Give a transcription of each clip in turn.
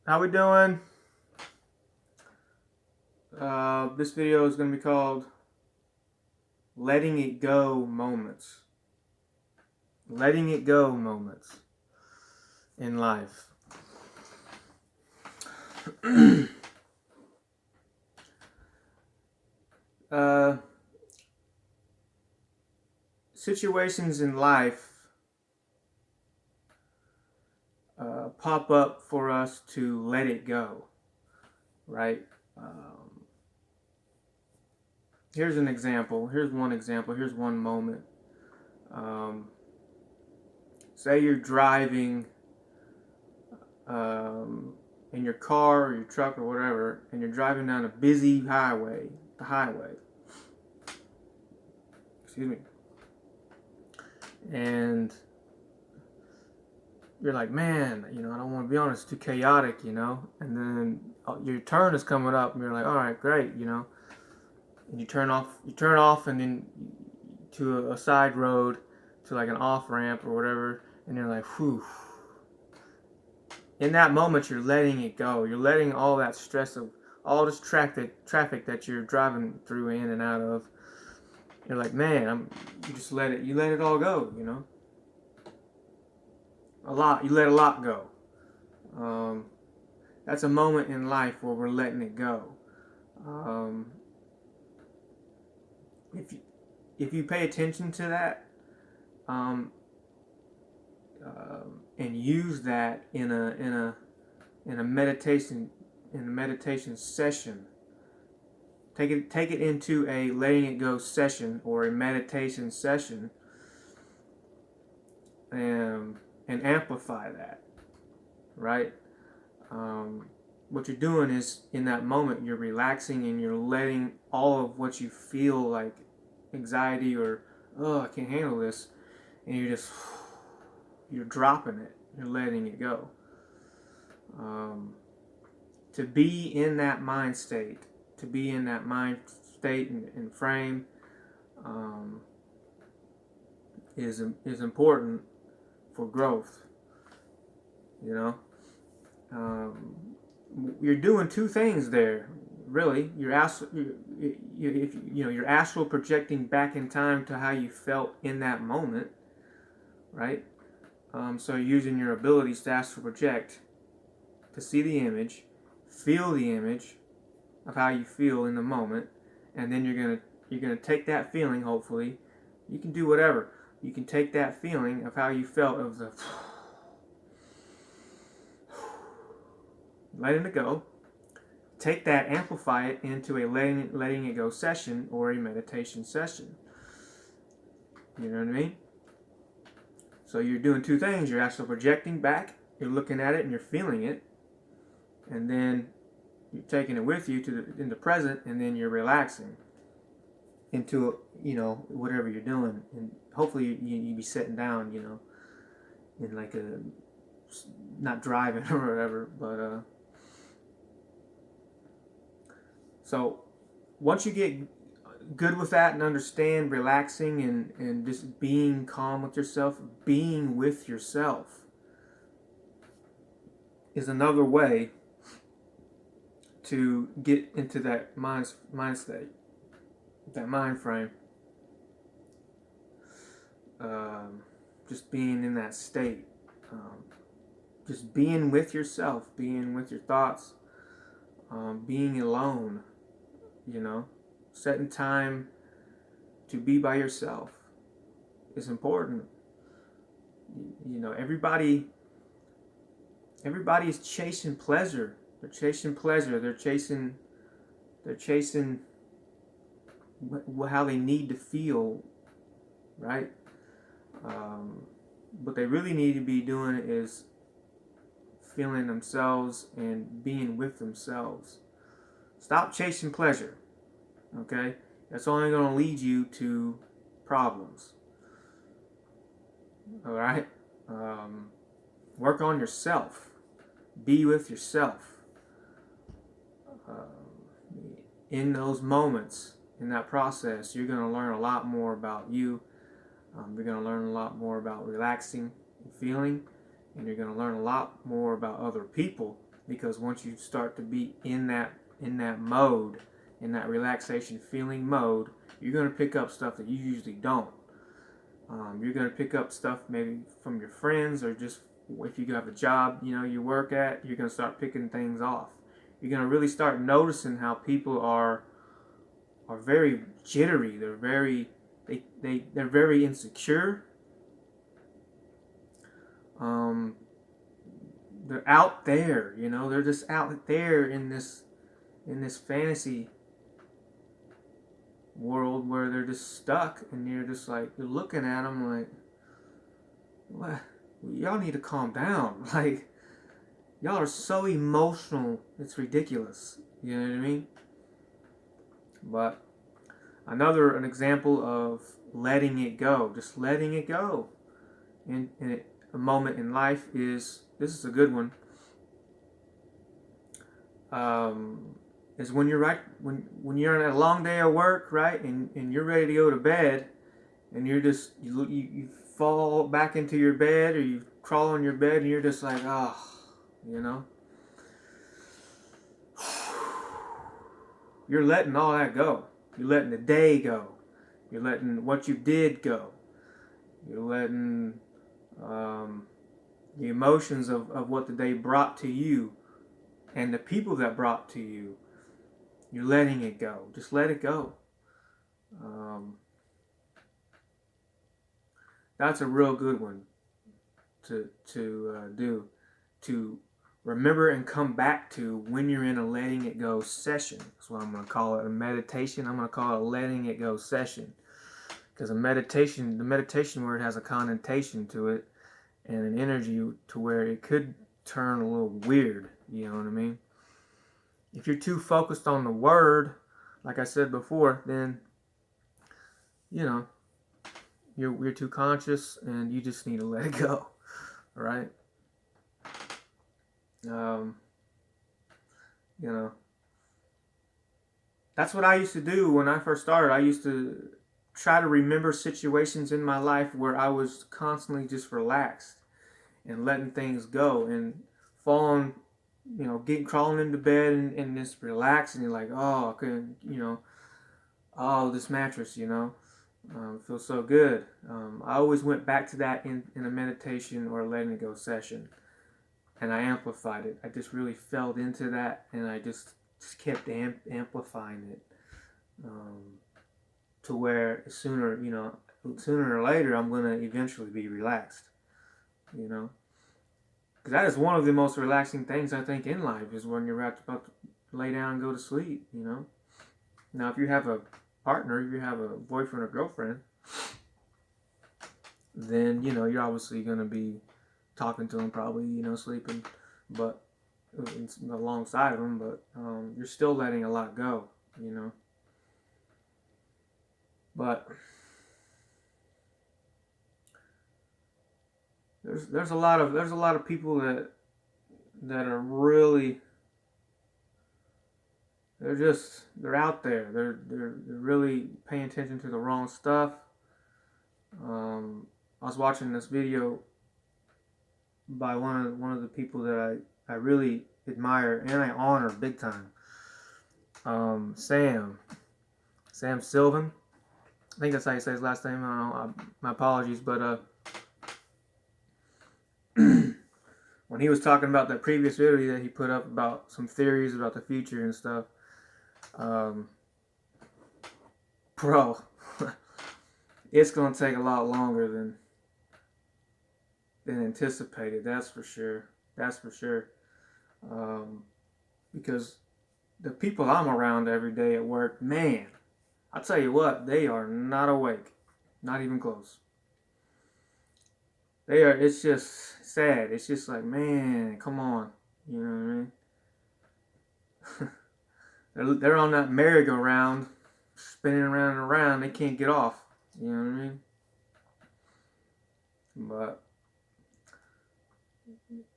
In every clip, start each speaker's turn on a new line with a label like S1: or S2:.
S1: How we doing? This video is going to be called Letting It Go Moments. Letting it go moments in life. uh, Situations in life pop up for us to let it go, right? Here's an example. Here's one example. Here's one moment. Say you're driving in your car or your truck or whatever, and you're driving down a busy highway, excuse me, and you're like, man, I don't want to be on it, it's too chaotic, and then your turn is coming up, and you're like, all right, great, and you turn off, and then to a side road, to like an off ramp or whatever, and you're like, whew. In that moment, you're letting it go. You're letting all that stress of all this traffic that you're driving through, in and out of. You're like, man, you let it all go, you let a lot go. That's a moment in life where we're letting it go. If you pay attention to that, and use that in a meditation session. Take it into a letting it go session or a meditation session, and amplify that, right? What you're doing is, in that moment, you're relaxing and you're letting all of what you feel, like anxiety or, oh, I can't handle this, and you're dropping it. You're letting it go. To be in that mind state, and frame, is important for growth. You're doing two things there. Really, you're astral projecting back in time to how you felt in that moment, right? So you're using your abilities to astral project, to see the image, feel the image of how you feel in the moment, and then you're gonna take that feeling. Hopefully, you can do whatever. You can take that feeling of how you felt, of the letting it go. Take that, amplify it into a letting it go session or a meditation session. You know what I mean? So you're doing two things. You're astral projecting back. You're looking at it and you're feeling it, and then you're taking it with you in the present, and then you're relaxing into whatever you're doing, and hopefully you be sitting down, in like a, not driving or whatever, but so once you get good with that and understand relaxing and just being calm with yourself, being with yourself is another way to get into that mind state, that mind frame. Just being in that state, just being with yourself, being with your thoughts, being alone, setting time to be by yourself is important. Everybody is chasing pleasure. They're chasing pleasure. They're chasing how they need to feel, right? What they really need to be doing is feeling themselves and being with themselves. Stop chasing pleasure, okay? That's only going to lead you to problems. All right? Work on yourself. Be with yourself. In those moments, in that process, you're going to learn a lot more about you. You're going to learn a lot more about relaxing and feeling, and you're going to learn a lot more about other people because once you start to be in that mode, in that relaxation feeling mode, you're going to pick up stuff that you usually don't. You're going to pick up stuff maybe from your friends, or just if you have a job, you work at, you're going to start picking things off. You're going to really start noticing how people are very jittery. They're very insecure. They're out there, they're just out there in this fantasy world where they're just stuck, and you're just like, you're looking at them like, what? Y'all need to calm down. Like, y'all are so emotional, it's ridiculous. You know what I mean? But an example of letting it go, just letting it go in a moment in life is, this is a good one, is when you're when you're on a long day of work, right, and you're ready to go to bed, and you're just, you fall back into your bed, or you crawl on your bed, and you're just like, oh, you're letting all that go. You're letting the day go. You're letting what you did go. You're letting the emotions of what the day brought to you, and the people that brought to you. You're letting it go. Just let it go. That's a real good one to do. To remember and come back to when you're in a letting it go session. That's what I'm going to call it. A meditation. I'm going to call it a letting it go session. Because the meditation word has a connotation to it, and an energy to where it could turn a little weird. You know what I mean? If you're too focused on the word, like I said before, then, you're too conscious, and you just need to let it go. All right? That's what I used to do when I first started. I used to try to remember situations in my life where I was constantly just relaxed and letting things go, and falling, crawling into bed and just relaxing. You're like, oh, I couldn't, oh, this mattress, feels so good. I always went back to that in a meditation or a letting it go session, and I amplified it. I just really fell into that, and I just kept amplifying it, to where sooner or later I'm going to eventually be relaxed, because that is one of the most relaxing things I think in life, is when you're about to lay down and go to sleep. Now, if you have a partner, if you have a boyfriend or girlfriend, then you're obviously going to be talking to them, probably, sleeping, but alongside of them, but you're still letting a lot go, but there's a lot of people that are really, they're out there. They're really paying attention to the wrong stuff. I was watching this video by one of the people that I really admire and I honor big time. Sam Sylvan. I think that's how you say his last name. I don't know. My apologies, but when he was talking about that previous video that he put up about some theories about the future and stuff, bro, it's gonna take a lot longer than anticipated. That's for sure. Because the people I'm around every day at work, man, I'll tell you what, they are not awake, not even close. They are. It's just sad. It's just like, man, come on, you know what I mean? They're on that merry-go-round, spinning around and around. They can't get off. You know what I mean? But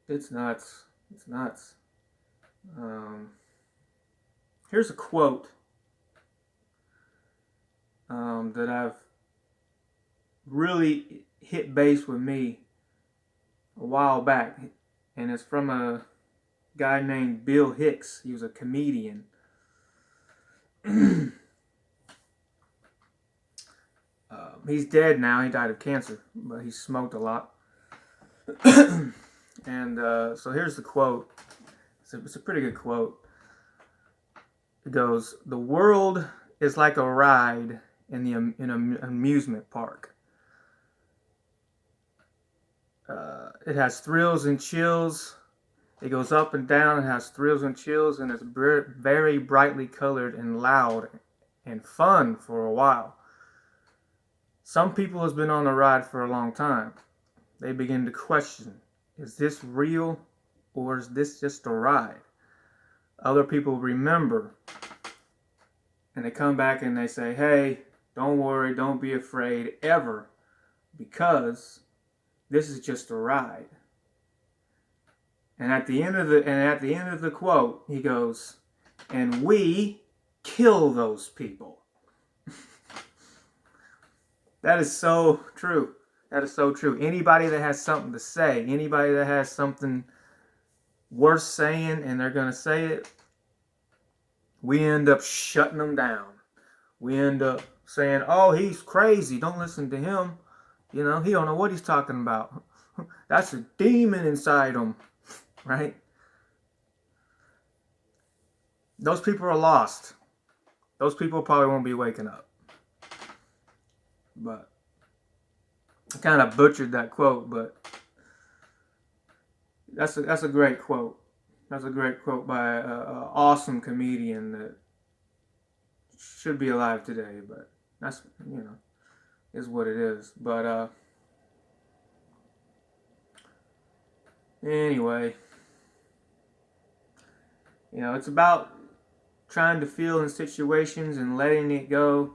S1: it's nuts. It's nuts. Here's a quote that I've really hit base with me a while back, and it's from a guy named Bill Hicks. He was a comedian. He's dead now. He died of cancer, but he smoked a lot. And so here's the quote. It's a pretty good quote. It goes, "The world is like a ride in an amusement park. It has thrills and chills. It goes up and down. It has thrills and chills, and it's very brightly colored and loud and fun for a while. Some people has been on the ride for a long time. They begin to question, is this real or is this just a ride? Other people remember and they come back and they say, hey, don't worry, don't be afraid ever, because this is just a ride." And at the end of the quote, he goes, "And we kill those people." That is so true. That is so true. Anybody that has something to say, anybody that has something worth saying and they're going to say it, we end up shutting them down. We end up saying, oh, he's crazy. Don't listen to him. You know, he don't know what he's talking about. That's a demon inside him, right? Those people are lost. Those people probably won't be waking up. But I kind of butchered that quote, but that's a great quote. That's a great quote by an awesome comedian that should be alive today, but that's, you know, is what it is. But anyway, you know, it's about trying to feel in situations and letting it go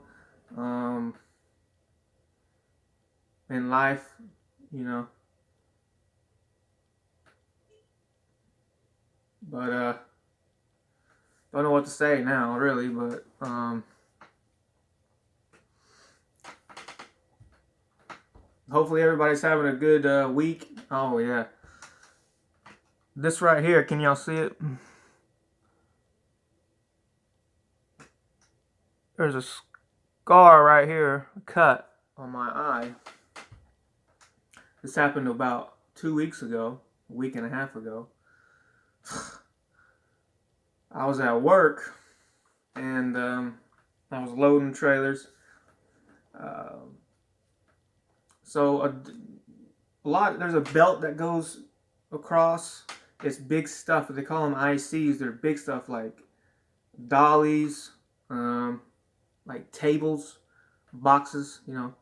S1: in life, you know. But don't know what to say now, really, but hopefully everybody's having a good week. Oh yeah, this right here, can y'all see it? There's a scar right here, a cut on my eye. This happened about 2 weeks ago, a week and a half ago. I was at work and I was loading trailers. So there's a belt that goes across. It's big stuff. They call them ICs. They're big stuff like dollies, like tables, boxes, you know.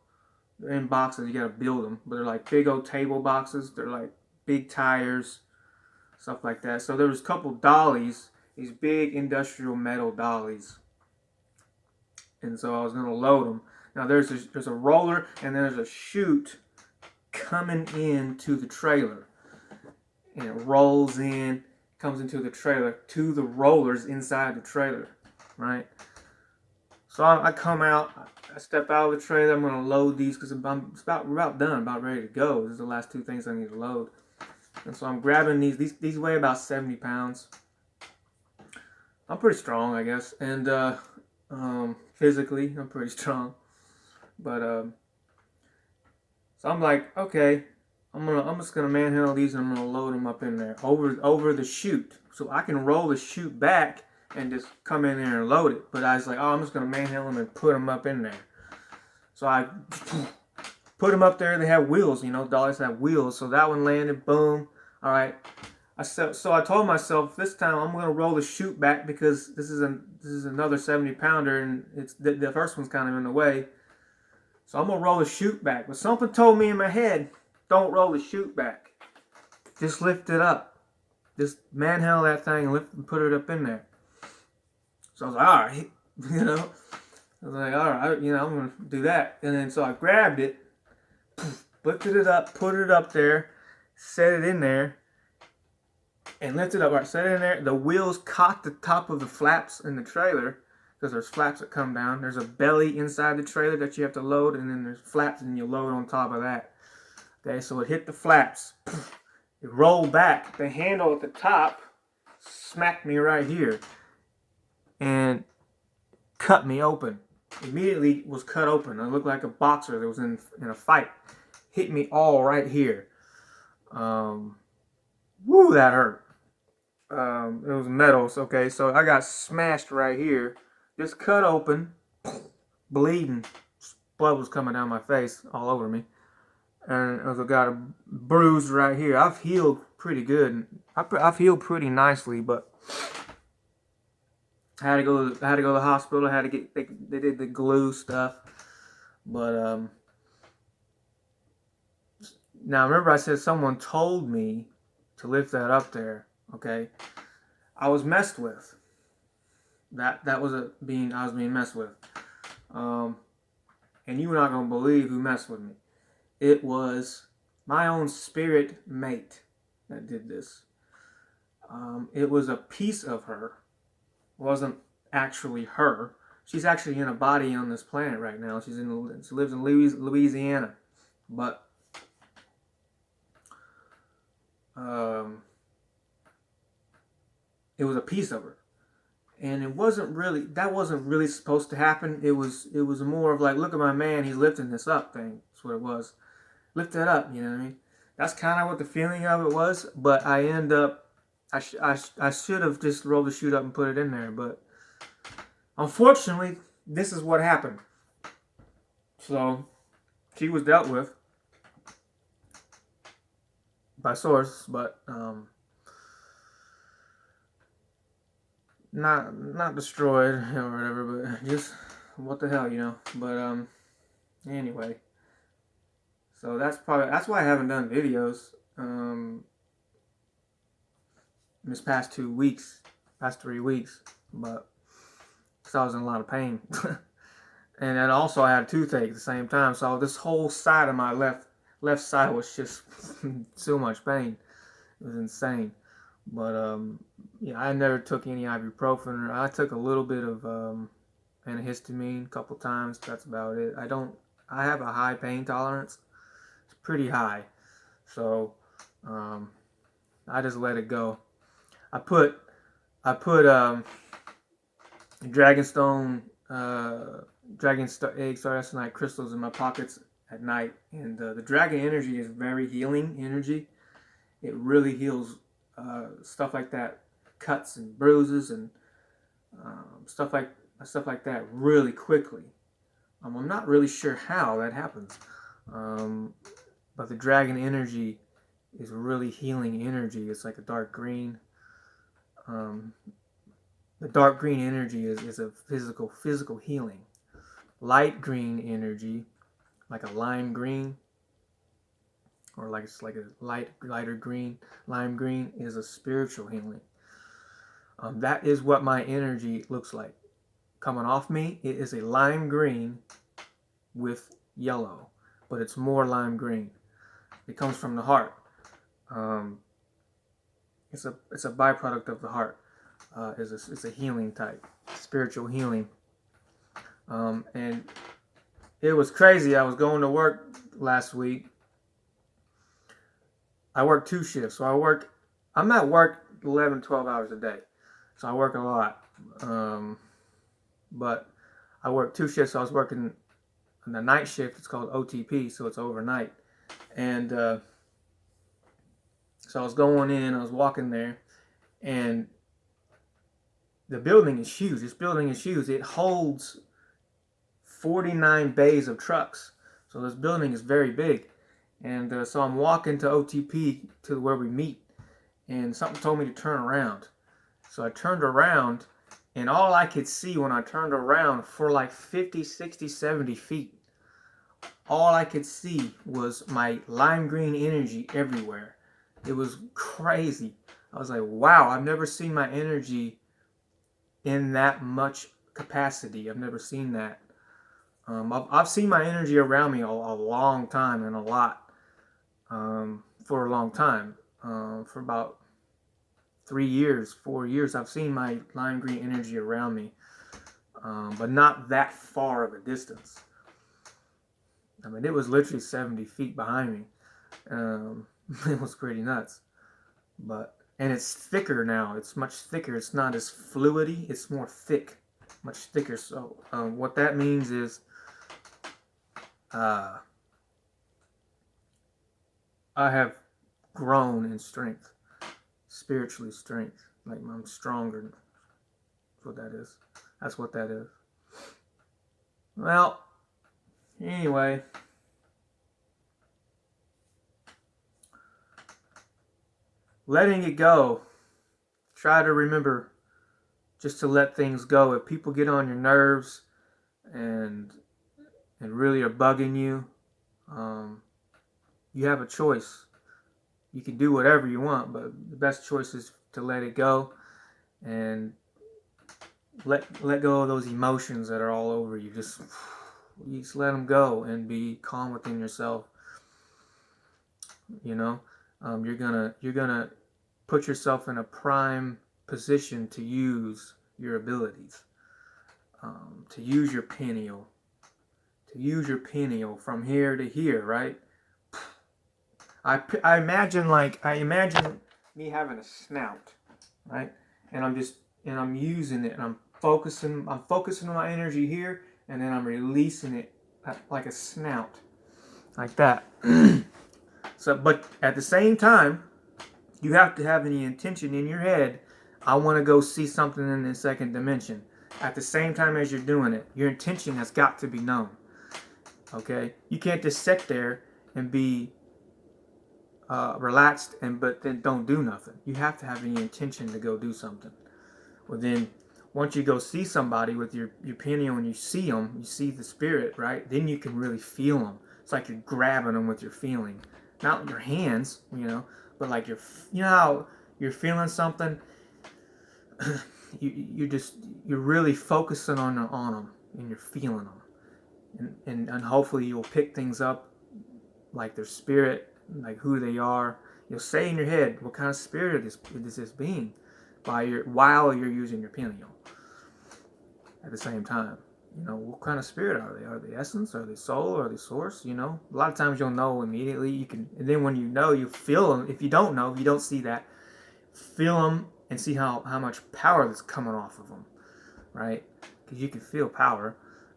S1: They're in boxes, you gotta build them. But they're like big old table boxes. They're like big tires, stuff like that. So there was a couple dollies, these big industrial metal dollies. And so I was gonna load them. Now there's a roller and there's a chute coming into the trailer. And it rolls in, comes into the trailer to the rollers inside the trailer, right? So I come out, I step out of the trailer. I'm going to load these because we're about done, about ready to go. These are the last two things I need to load. And so I'm grabbing these. These weigh about 70 pounds. I'm pretty strong, I guess. And physically, I'm pretty strong. But so I'm like, okay, I'm just gonna manhandle these and I'm gonna load them up in there over the chute, so I can roll the chute back and just come in there and load it. But I was like, oh, I'm just going to manhandle them and put them up in there. So I put them up there. They have wheels, you know, dollies have wheels. So that one landed, boom. All right. So I told myself this time I'm going to roll the chute back because this is another 70-pounder and it's the first one's kind of in the way. So I'm going to roll the chute back. But something told me in my head, don't roll the chute back. Just lift it up. Just manhandle that thing and lift and put it up in there. So I was like, all right, you know. I was like, all right, you know, I'm going to do that. And then so I grabbed it, lifted it up, put it up there, set it in there, and lifted it up. All right, set it in there. The wheels caught the top of the flaps in the trailer because there's flaps that come down. There's a belly inside the trailer that you have to load, and then there's flaps, and you load on top of that. Okay, so it hit the flaps. It rolled back. The handle at the top smacked me right here and cut me open. Immediately was cut open. I looked like a boxer that was in a fight. Hit me all right here. Woo, that hurt. It was metals. Okay, so I got smashed right here. Just cut open, bleeding. Blood was coming down my face, all over me. And I got a bruise right here. I've healed pretty good. I've healed pretty nicely, but I had to go to the hospital. I had to get they did the glue stuff. But now remember I said someone told me to lift that up there. Okay, I was messed with. That was I was being messed with. And you're not gonna believe who messed with me. It was my own spirit mate that did this. It was a piece of her. It wasn't actually her. She's actually in a body on this planet right now. She lives in Louisiana, but it was a piece of her, and that wasn't really supposed to happen. It was more of like, look at my man, he's lifting this up thing. That's what it was. Lift it up, you know what I mean? That's kind of what the feeling of it was. But I should have just rolled the chute up and put it in there, but unfortunately, this is what happened. So she was dealt with by source, but not destroyed or whatever, but just what the hell, you know. But anyway, so that's why I haven't done videos this past 3 weeks, but because I was in a lot of pain. And then also I had a toothache at the same time, so this whole side of my left side was just so much pain. It was insane. But yeah, I never took any ibuprofen. I took a little bit of antihistamine a couple times. That's about it. I have a high pain tolerance. It's pretty high, so I just let it go. I put Dragonstone egg sardacinite crystals in my pockets at night, and the dragon energy is very healing energy. It really heals stuff like that, cuts and bruises and stuff like that really quickly. I'm not really sure how that happens, but the dragon energy is really healing energy. It's like a dark green. The dark green energy is a physical healing. Light green energy, like a lime green, or like it's like a lighter green, lime green, is a spiritual healing. That is what my energy looks like coming off me. It is a lime green with yellow, but it's more lime green. It comes from the heart. It's a byproduct of the heart. It's a healing type, spiritual healing. And it was crazy. I was going to work last week. I work 2 shifts. So I'm at work 11, 12 hours a day. So I work a lot. But I work 2 shifts. So I was working on the night shift. It's called OTP, so it's overnight. And so I was going in, I was walking there, and the building is huge. This building is huge. It holds 49 bays of trucks. So this building is very big. And so I'm walking to OTP, to where we meet, and something told me to turn around. So I turned around, and all I could see when I turned around for like 50, 60, 70 feet, all I could see was my lime green energy everywhere. It was crazy. I was like, wow, I've never seen my energy in that much capacity. I've never seen that. I've seen my energy around me a long time, and a lot, for a long time. For about 3 years, 4 years, I've seen my lime green energy around me, but not that far of a distance. I mean, it was literally 70 feet behind me. It was pretty nuts. and it's thicker now. It's much thicker. It's not as fluidy. It's more thick, much thicker. So what that means is I have grown in strength, spiritually strength. Like I'm stronger. That's what that is. That's what that is. Well, anyway. Letting it go. Try to remember just to let things go. If people get on your nerves and really are bugging you, you have a choice. You can do whatever you want, but the best choice is to let it go and let go of those emotions that are all over you. Just let them go and be calm within yourself. You know, you're gonna put yourself in a prime position to use your abilities, to use your pineal, from here to here, right? I imagine me having a snout, right? And I'm using it, and I'm focusing my energy here, and then I'm releasing it like a snout, like that. So, but at the same time, you have to have the intention in your head, I want to go see something in the second dimension. At the same time as you're doing it, your intention has got to be known. Okay? You can't just sit there and be relaxed but then don't do nothing. You have to have the intention to go do something. Well, then once you go see somebody with your pineal and you see them, you see the spirit, right? Then you can really feel them. It's like you're grabbing them with your feeling. Not with your hands, but like you know how you're feeling something, you're really focusing on them and you're feeling them, and hopefully you'll pick things up like their spirit, like who they are. You'll say in your head what kind of spirit is this being while you're using your pineal at the same time. What kind of spirit are they? Are they essence? Are they soul? Are they source? A lot of times you'll know immediately. And then when you know, you feel them. If you don't know, if you don't see that, feel them and see how much power that's coming off of them, right? Because you can feel power.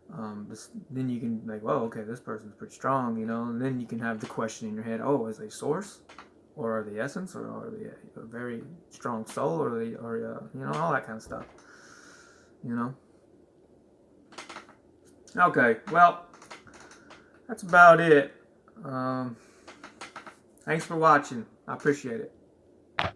S1: Then you can whoa, okay, this person's pretty strong, and then you can have the question in your head, oh, is they source? Or are they essence? Or are they a very strong soul? Or all that kind of stuff, Okay, well, that's about it. Thanks for watching. I appreciate it.